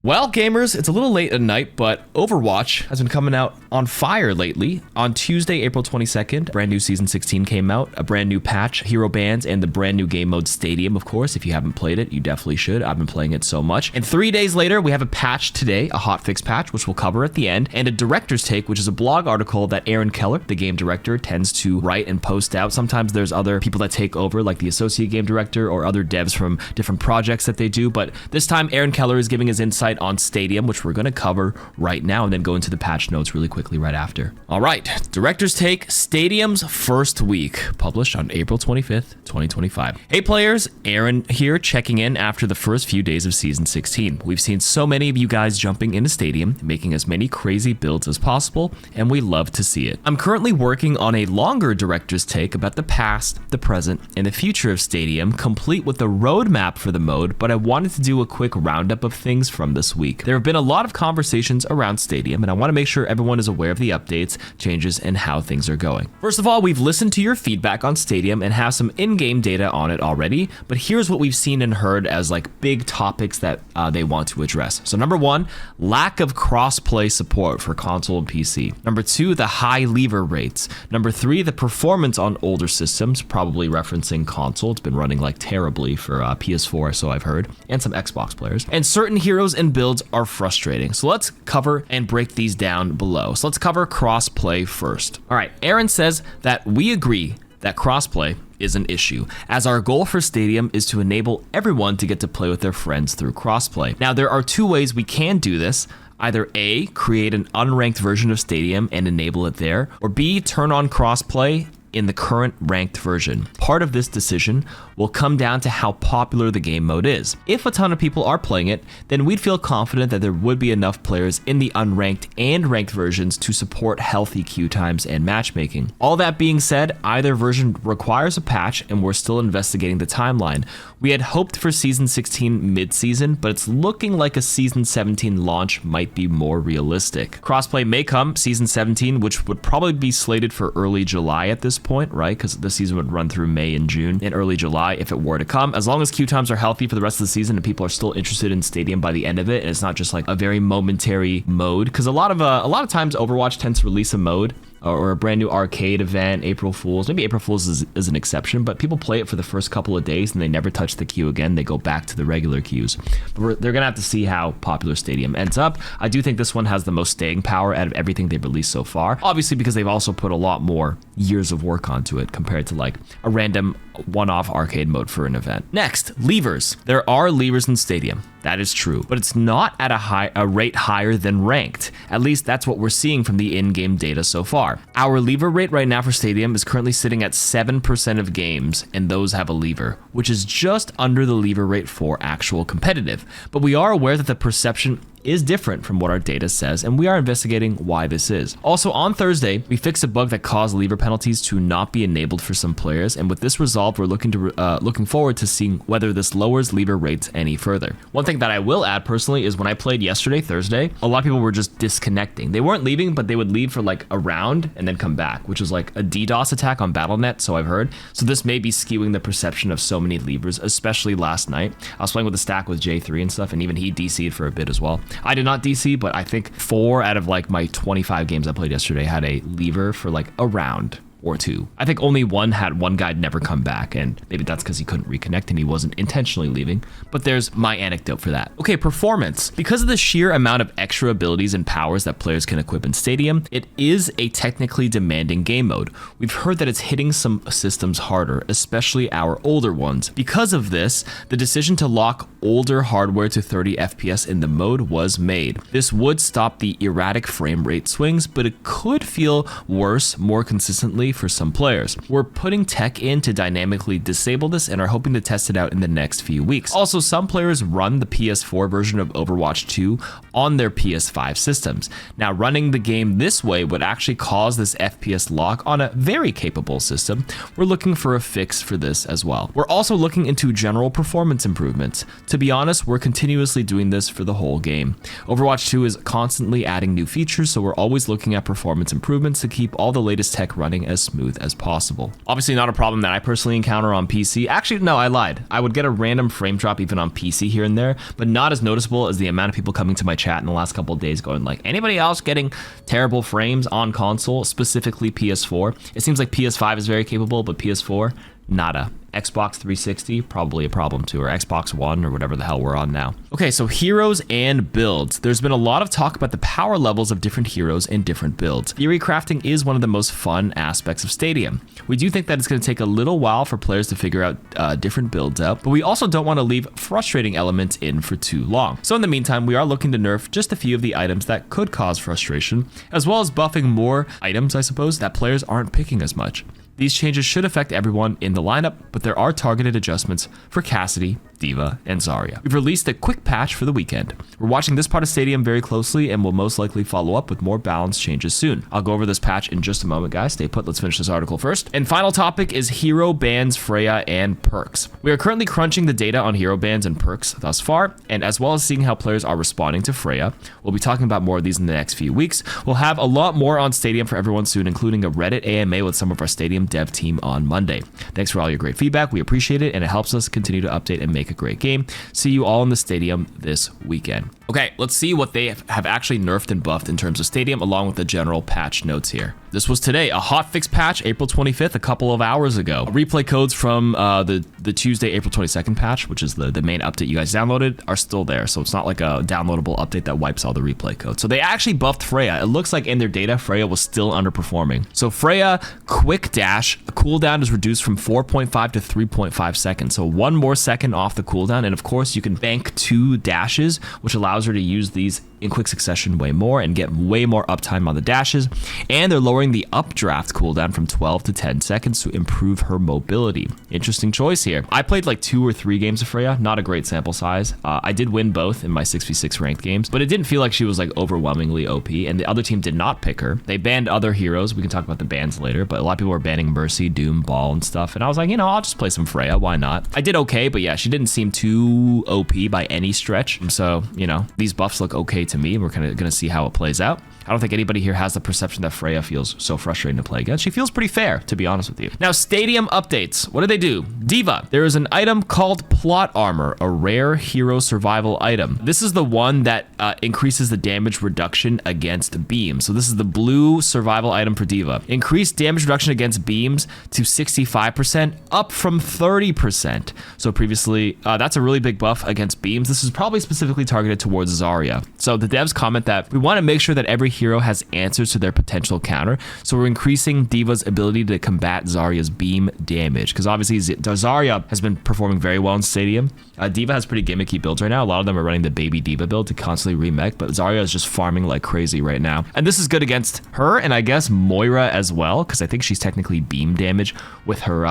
Well, gamers, it's a little late at night, but Overwatch has been coming out on fire lately. On Tuesday, April 22nd, brand new Season 16 came out, a brand new patch, hero bans, and the brand new game mode Stadium, of course. If you haven't played it, you definitely should. I've been playing it so much. And 3 days later, we have a patch today, a hotfix patch, which we'll cover at the end, and a director's take, which is a blog article that Aaron Keller, the game director, tends to write and post out. Sometimes there's other people that take over, like the associate game director or other devs from different projects that they do, but this time Aaron Keller is giving his insight on Stadium, which we're going to cover right now and then go into the patch notes really quickly right after. All right, director's take, Stadium's first week, published on April 25th, 2025. Hey players, Aaron here checking in after the first few days of Season 16. We've seen so many of you guys jumping into Stadium, making as many crazy builds as possible, and we love to see it. I'm currently working on a longer director's take about the past, the present, and the future of Stadium, complete with a roadmap for the mode, but I wanted to do a quick roundup of things from this week. There have been a lot of conversations around Stadium, and I want to make sure everyone is aware of the updates, changes, and how things are going. First of all, we've listened to your feedback on Stadium and have some in-game data on it already, but here's what we've seen and heard as like big topics that they want to address. So number one, lack of crossplay support for console and PC. Number two, the high lever rates. Number three, the performance on older systems, probably referencing console. It's been running like terribly for PS4, so I've heard, and some Xbox players. And certain heroes and builds are frustrating. So let's cover and break these down below. So let's cover crossplay first. All right, Aaron says that we agree that crossplay is an issue, as our goal for Stadium is to enable everyone to get to play with their friends through crossplay. Now, there are two ways we can do this. Either A, create an unranked version of Stadium and enable it there, or B, turn on crossplay in the current ranked version. Part of this decision will come down to how popular the game mode is. If a ton of people are playing it, then we'd feel confident that there would be enough players in the unranked and ranked versions to support healthy queue times and matchmaking. All that being said, either version requires a patch, and we're still investigating the timeline. We had hoped for Season 16 mid-season, but it's looking like a Season 17 launch might be more realistic. Crossplay may come Season 17, which would probably be slated for early July at this point, right? Because the season would run through May and June, and early July if it were to come. As long as queue times are healthy for the rest of the season and people are still interested in Stadium by the end of it, and it's not just like a very momentary mode, because a lot of times Overwatch tends to release a mode or a brand new arcade event, April Fools. Maybe April Fools is an exception, but people play it for the first couple of days and they never touch the queue again. They go back to the regular queues. But they're gonna have to see how popular Stadium ends up. I do think this one has the most staying power out of everything they've released so far. Obviously, because they've also put a lot more years of work onto it compared to like a random one-off arcade mode for an event. Next, levers. There are levers in Stadium. That is true, but it's not at a rate higher than ranked. At least that's what we're seeing from the in-game data so far. Our lever rate right now for Stadium is currently sitting at 7% of games, and those have a lever, which is just under the lever rate for actual competitive. But we are aware that the perception is different from what our data says, and we are investigating why this is. Also, on Thursday, we fixed a bug that caused lever penalties to not be enabled for some players, and with this resolved, we're looking forward to seeing whether this lowers lever rates any further. One thing that I will add personally is when I played yesterday, Thursday, a lot of people were just disconnecting. They weren't leaving, but they would leave for like a round and then come back, which is like a DDoS attack on Battle.net, so I've heard. So this may be skewing the perception of so many levers, especially last night. I was playing with a stack with J3 and stuff, and even he DC'd for a bit as well. I did not DC, but I think 4 out of like my 25 games I played yesterday had a lever for like a round or two. I think only one guy never come back, and maybe that's because he couldn't reconnect and he wasn't intentionally leaving, but there's my anecdote for that. Okay, performance. Because of the sheer amount of extra abilities and powers that players can equip in Stadium, it is a technically demanding game mode. We've heard that it's hitting some systems harder, especially our older ones. Because of this, the decision to lock older hardware to 30 FPS in the mode was made. This would stop the erratic frame rate swings, but it could feel worse more consistently for some players. We're putting tech in to dynamically disable this and are hoping to test it out in the next few weeks. Also, some players run the PS4 version of Overwatch 2 on their PS5 systems. Now, running the game this way would actually cause this FPS lock on a very capable system. We're looking for a fix for this as well. We're also looking into general performance improvements. To be honest, we're continuously doing this for the whole game. Overwatch 2 is constantly adding new features, so we're always looking at performance improvements to keep all the latest tech running as smooth as possible. Obviously not a problem that I personally encounter on PC. Actually, no, I lied. I would get a random frame drop even on PC here and there, but not as noticeable as the amount of people coming to my chat in the last couple of days going like, anybody else getting terrible frames on console, specifically PS4? It seems like PS5 is very capable, but PS4, nada. Xbox 360, probably a problem too, or Xbox One, or whatever the hell we're on now. Okay, so heroes and builds. There's been a lot of talk about the power levels of different heroes and different builds. Theory crafting is one of the most fun aspects of Stadium. We do think that it's going to take a little while for players to figure out different builds out, but we also don't want to leave frustrating elements in for too long. So in the meantime, we are looking to nerf just a few of the items that could cause frustration, as well as buffing more items, I suppose, that players aren't picking as much. These changes should affect everyone in the lineup, but there are targeted adjustments for Cassidy, D.Va, and Zarya. We've released a quick patch for the weekend. We're watching this part of Stadium very closely and will most likely follow up with more balance changes soon. I'll go over this patch in just a moment, guys. Stay put. Let's finish this article first. And final topic is hero bans, Freya, and perks. We are currently crunching the data on hero bans and perks thus far, and as well as seeing how players are responding to Freya. We'll be talking about more of these in the next few weeks. We'll have a lot more on Stadium for everyone soon, including a Reddit AMA with some of our Stadium dev team on Monday. Thanks for all your great feedback. We appreciate it, and it helps us continue to update and make a great game. See you all in the Stadium this weekend. Okay, let's see what they have actually nerfed and buffed in terms of Stadium, along with the general patch notes here. This was today, a hotfix patch, April 25th, a couple of hours ago. Replay codes from the Tuesday, April 22nd patch, which is the main update you guys downloaded, are still there. So it's not like a downloadable update that wipes all the replay codes. So they actually buffed Freya. It looks like in their data, Freya was still underperforming. So Freya, quick dash, cooldown is reduced from 4.5 to 3.5 seconds. So one more second off the cooldown. And of course, you can bank 2 dashes, which allows her to use these in quick succession way more and get way more uptime on the dashes. And they're lowering the updraft cooldown from 12 to 10 seconds to improve her mobility. Interesting choice here. I played like 2 or 3 games of Freya, not a great sample size. I did win both in my 6v6 ranked games, but it didn't feel like she was like overwhelmingly OP, and the other team did not pick her. They banned other heroes. We can talk about the bans later, but a lot of people were banning Mercy, Doom, Ball, and stuff. And I was like, you know, I'll just play some Freya. Why not? I did okay, but yeah, she didn't seem too OP by any stretch. So, you know, these buffs look okay to me. We're kind of going to see how it plays out. I don't think anybody here has the perception that Freya feels so frustrating to play against. She feels pretty fair, to be honest with you. Now, Stadium updates. What do they do? D.Va. There is an item called Plot Armor, a rare hero survival item. This is the one that increases the damage reduction against beams. So this is the blue survival item for D.Va. Increased damage reduction against beams to 65%, up from 30%. So previously, that's a really big buff against beams. This is probably specifically targeted towards Zarya. So the devs comment that we want to make sure that every hero has answers to their potential counter, so we're increasing D.Va's ability to combat Zarya's beam damage, because obviously Zarya has been performing very well in Stadium. D.Va has pretty gimmicky builds right now. A lot of them are running the baby D.Va build to constantly remech, but Zarya is just farming like crazy right now. And this is good against her, and I guess Moira as well, because I think she's technically beam damage with her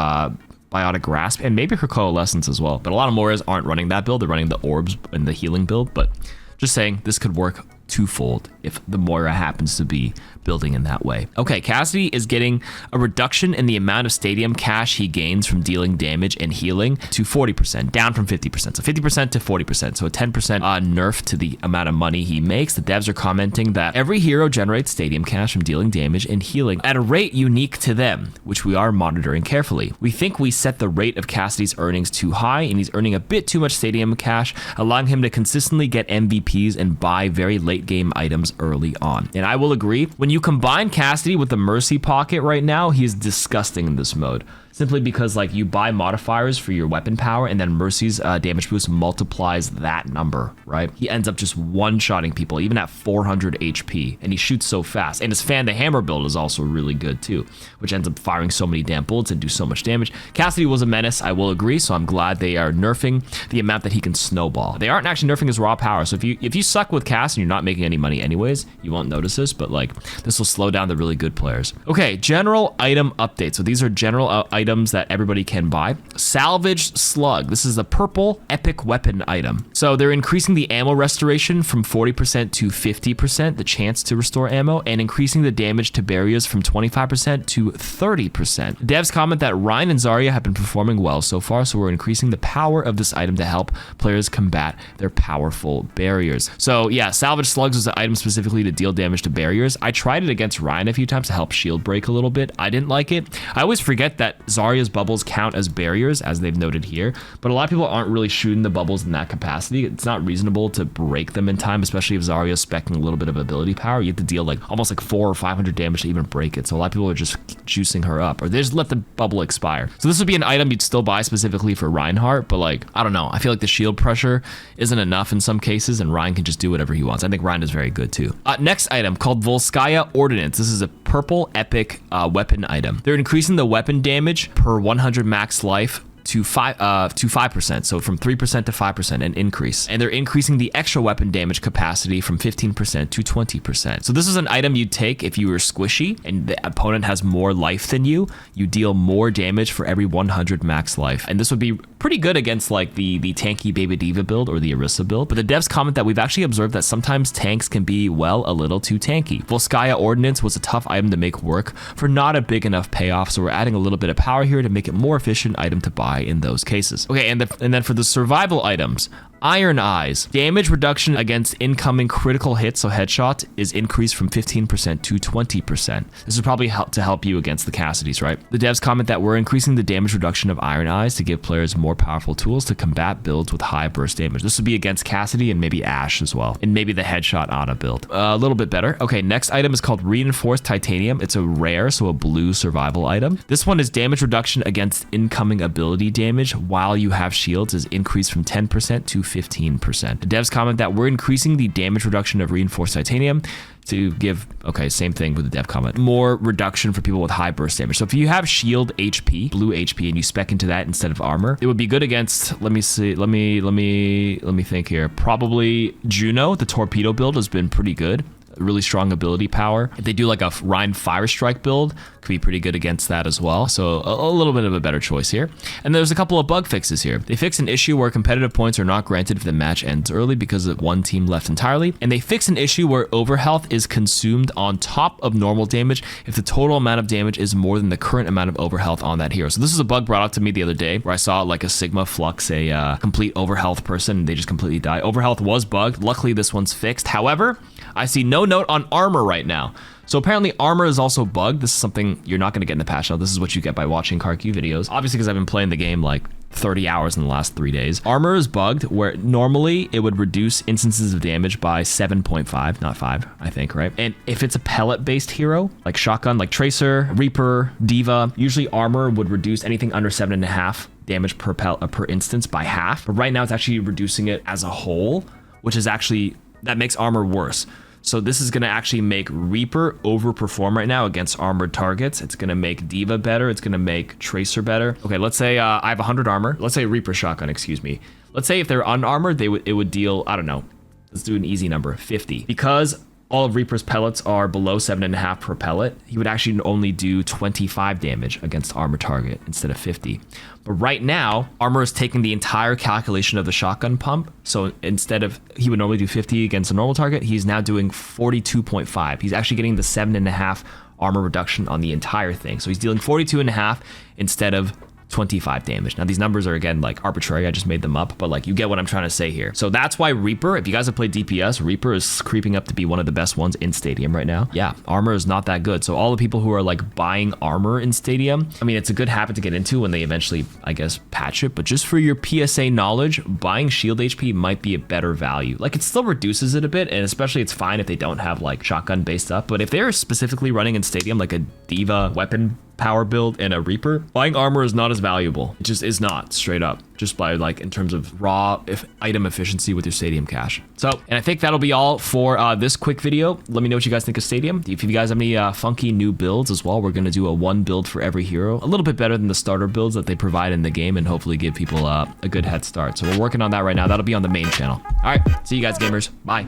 Biotic Grasp, and maybe her Coalescence as well. But a lot of Moiras aren't running that build. They're running the Orbs and the healing build, but just saying, this could work twofold if the Moira happens to be building in that way. Okay, Cassidy is getting a reduction in the amount of Stadium cash he gains from dealing damage and healing to 40%, down from 50%. So 50% to 40%. So a 10% nerf to the amount of money he makes. The devs are commenting that every hero generates Stadium cash from dealing damage and healing at a rate unique to them, which we are monitoring carefully. We think we set the rate of Cassidy's earnings too high, and he's earning a bit too much Stadium cash, allowing him to consistently get MVPs and buy very late game items early on. And I will agree, when you combine Cassidy with the Mercy pocket right now, he is disgusting in this mode. Simply because like you buy modifiers for your weapon power, and then Mercy's damage boost multiplies that number, right? He ends up just one-shotting people, even at 400 HP, and he shoots so fast. And his Fan the Hammer build is also really good too, which ends up firing so many damn bullets and do so much damage. Cassidy was a menace, I will agree, so I'm glad they are nerfing the amount that he can snowball. They aren't actually nerfing his raw power, so if you suck with Cass and you're not making any money anyways, you won't notice this, but like this will slow down the really good players. Okay, general item updates. So these are general items items that everybody can buy. Salvage Slug. This is a purple epic weapon item. So they're increasing the ammo restoration from 40% to 50%, the chance to restore ammo, and increasing the damage to barriers from 25% to 30%. Devs comment that Rein and Zarya have been performing well so far, so we're increasing the power of this item to help players combat their powerful barriers. So yeah, Salvage Slugs is an item specifically to deal damage to barriers. I tried it against Rein a few times to help shield break a little bit. I didn't like it. I always forget that Zarya's bubbles count as barriers, as they've noted here, but a lot of people aren't really shooting the bubbles in that capacity. It's not reasonable to break them in time, especially if Zarya's specking a little bit of ability power. You have to deal like almost like 400 or 500 damage to even break it. So a lot of people are just juicing her up, or they just let the bubble expire. So this would be an item you'd still buy specifically for Reinhardt, but like, I don't know. I feel like the shield pressure isn't enough in some cases, and Rein can just do whatever he wants. I think Rein is very good too. Next item called Volskaya Ordnance. This is a purple epic weapon item. They're increasing the weapon damage per 100 max life to 5%, so from 3% to 5%, an increase. And they're increasing the extra weapon damage capacity from 15% to 20%. So this is an item you'd take if you were squishy and the opponent has more life than you. You deal more damage for every 100 max life. And this would be pretty good against like the tanky Baby D.Va build or the Orisa build. But the devs comment that we've actually observed that sometimes tanks can be, well, a little too tanky. Volskaya Ordnance was a tough item to make work for not a big enough payoff, so we're adding a little bit of power here to make it more efficient item to buy in those cases. Okay, and then for the survival items, Iron Eyes. Damage reduction against incoming critical hits, so headshot, is increased from 15% to 20%. This would probably help to help you against the Cassidys, right? The devs comment that we're increasing the damage reduction of Iron Eyes to give players more powerful tools to combat builds with high burst damage. This would be against Cassidy and maybe Ashe as well, and maybe the headshot Ana build. A little bit better. Okay, next item is called Reinforced Titanium. It's a rare, so a blue survival item. This one is damage reduction against incoming ability damage while you have shields is increased from 10% to 15%. The devs comment that we're increasing the damage reduction of Reinforced Titanium to give, okay, same thing with the dev comment, more reduction for people with high burst damage. So if you have shield HP, blue HP, and you spec into that instead of armor, it would be good against, let me see, let me think here. Probably Juno, the torpedo build has been pretty good. Really strong ability power. If they do like a Rein Fire Strike build, could be pretty good against that as well. So a little bit of a better choice here. And there's a couple of bug fixes here. They fix an issue where competitive points are not granted if the match ends early because of one team left entirely. And they fix an issue where overhealth is consumed on top of normal damage if the total amount of damage is more than the current amount of overhealth on that hero. So this is a bug brought up to me the other day where I saw like a Sigma Flux, a complete overhealth person, and they just completely die. Overhealth was bugged. Luckily, this one's fixed. However, I see no note on armor right now. So apparently armor is also bugged. This is something you're not going to get in the patch note. This is what you get by watching KarQ videos. Obviously, because I've been playing the game like 30 hours in the last 3 days. Armor is bugged where normally it would reduce instances of damage by 7.5, not 5, I think, right? And if it's a pellet-based hero, like shotgun, like Tracer, Reaper, D.Va, usually armor would reduce anything under 7.5 damage per instance by half. But right now it's actually reducing it as a whole, which is actually, that makes armor worse. So this is going to actually make Reaper overperform right now against armored targets. It's going to make D.Va better. It's going to make Tracer better. Okay, let's say I have 100 armor. Let's say Reaper shotgun, excuse me. Let's say if they're unarmored, it would deal, I don't know, let's do an easy number, 50. Because all of Reaper's pellets are below 7.5 per pellet, he would actually only do 25 damage against armored target instead of 50. But right now, armor is taking the entire calculation of the shotgun pump. So instead of, he would normally do 50 against a normal target, he's now doing 42.5. He's actually getting the 7.5 armor reduction on the entire thing. So he's dealing 42.5 instead of 25 damage. Now these numbers are again like arbitrary, I just made them up, but like you get what I'm trying to say here. So that's why Reaper, if you guys have played DPS, Reaper is creeping up to be one of the best ones in Stadium right now. Yeah, armor is not that good. So all the people who are like buying armor in Stadium, I mean, it's a good habit to get into when they eventually, I guess, patch it, but just for your PSA knowledge, buying shield HP might be a better value. Like it still reduces it a bit, and especially it's fine if they don't have like shotgun based up, but if they're specifically running in Stadium like a D.Va weapon power build and a Reaper, buying armor is not as valuable. It just is not, straight up, just by like in terms of raw item efficiency with your Stadium cash. So, and I think that'll be all for this quick video. Let me know what you guys think of Stadium. If you guys have any funky new builds as well, we're going to do a one build for every hero, a little bit better than the starter builds that they provide in the game, and hopefully give people a good head start. So we're working on that right now. That'll be on the main channel. All right, see you guys, gamers. Bye.